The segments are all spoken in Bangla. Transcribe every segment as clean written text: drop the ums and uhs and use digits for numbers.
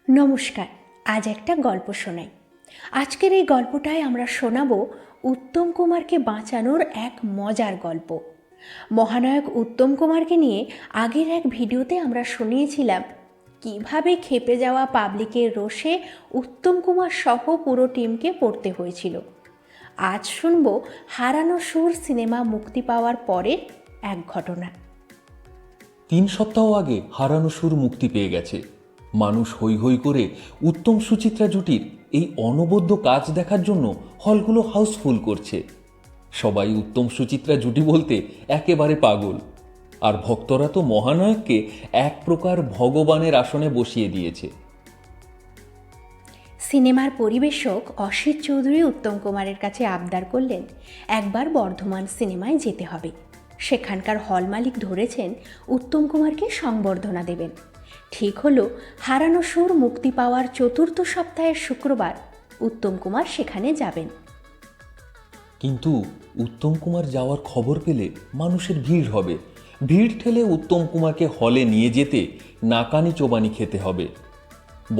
নমস্কার। আজ একটা গল্প শোনাই। আজকের এই গল্পটায় আমরা শোনাবো উত্তম কুমারকে বাঁচানোর এক মজার গল্প। মহানায়ক উত্তম কুমারকে নিয়ে আগের এক ভিডিওতে আমরা শুনিয়েছিলাম কিভাবে ক্ষেপে যাওয়া পাবলিকের রোষে উত্তম কুমার সহ পুরো টিমকে পড়তে হয়েছিল। আজ শুনবো হারানো সুর সিনেমা মুক্তি পাওয়ার পরের এক ঘটনা। 3 সপ্তাহ আগে হারানো সুর মুক্তি পেয়ে গেছে। মানুষ হৈ হৈ করে উত্তম সুচিত্রা জুটির এই অনবদ্য কাজ দেখার জন্য হলগুলো হাউসফুল করছে। সবাই উত্তম সুচিত্রা জুটি বলতে একেবারে পাগল। আর ভক্তরা তো মহানায়ককে এক প্রকার ভগবানের আসনে বসিয়ে দিয়েছে। সিনেমার পরিবেশক অসিত চৌধুরী উত্তম কুমারের কাছে আবদার করলেন একবার বর্ধমান সিনেমায় যেতে হবে। সেখানকার হল মালিক ধরেছেন উত্তম কুমারকে সংবর্ধনা দেবেন। ঠিক হলো হারানো সুর মুক্তি পাওয়ার 4র্থ সপ্তাহের শুক্রবার উত্তম কুমার সেখানে যাবেন। কিন্তু উত্তম কুমার যাওয়ার খবর পেলে মানুষের ভিড় হবে। ভিড় ঠেলে উত্তম কুমারকে হলে নিয়ে যেতে নাকানি চোবানি খেতে হবে।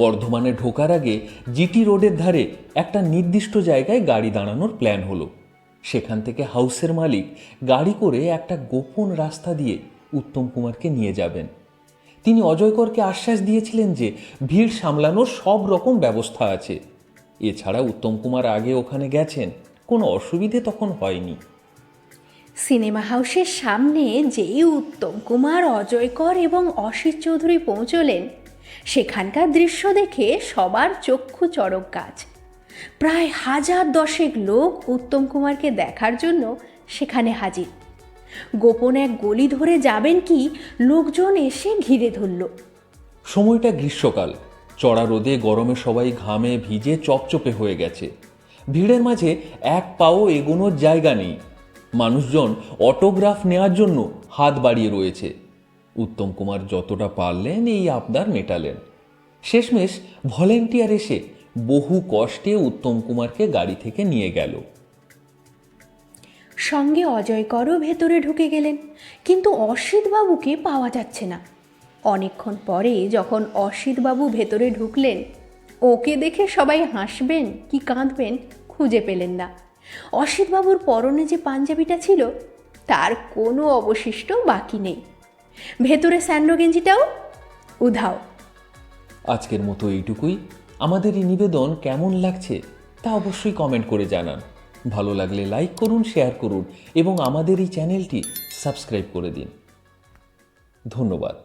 বর্ধমানে ঢোকার আগে জিটি রোডের ধারে একটা নির্দিষ্ট জায়গায় গাড়ি দাঁড়ানোর প্ল্যান হলো। সেখান থেকে হাউসের মালিক গাড়ি করে একটা গোপন রাস্তা দিয়ে উত্তম কুমারকে নিয়ে যাবেন। তিনি অজয়করকে আশ্বাস দিয়েছিলেন যে ভিড় সামলানোর সব রকম ব্যবস্থা আছে। এছাড়া উত্তম কুমার আগে ওখানে গেছেন, কোনো অসুবিধে তখন হয়নি। সিনেমা হাউসের সামনে যেই উত্তম কুমার, অজয়কর এবং অসিত চৌধুরী পৌঁছলেন, সেখানকার দৃশ্য দেখে সবার চক্ষু চড়ক গাছ। প্রায় 1000 লোক উত্তম কুমারকে দেখার জন্য সেখানে হাজির। গোপন এক গলি ধরে যাবেন কি লোকজন এসে ঘিরে ধরল। সময়টা গ্রীষ্মকাল। চড়া রোদে গরমে সবাই ঘামে ভিজে চপচপে হয়ে গেছে। ভিড়ের মাঝে এক পাও এগোনোর জায়গা নেই। মানুষজন অটোগ্রাফ নেওয়ার জন্য হাত বাড়িয়ে রয়েছে। উত্তম কুমার যতটা পারলেন এই আবদার মেটালেন। শেষমেশ ভলেন্টিয়ার এসে বহু কষ্টে উত্তম কুমারকে গাড়ি থেকে নিয়ে গেল। সঙ্গে অজয়করও ভেতরে ঢুকে গেলেন, কিন্তু অসিতবাবুকে পাওয়া যাচ্ছে না। অনেকক্ষণ পরে যখন অসিতবাবু ভেতরে ঢুকলেন, ওকে দেখে সবাই হাসবেন কি কাঁদবেন খুঁজে পেলেন না। অসিতবাবুর পরনে যে পাঞ্জাবিটা ছিল তার কোনো অবশিষ্ট বাকি নেই। ভেতরে স্যান্ডো গেঞ্জিটাও উধাও। আজকের মতো এইটুকুই। আমাদের এই নিবেদন কেমন লাগছে তা অবশ্যই কমেন্ট করে জানান। ভালো লাগলে লাইক করুন, শেয়ার করুন এবং আমাদের এই চ্যানেলটি সাবস্ক্রাইব করে দিন। ধন্যবাদ।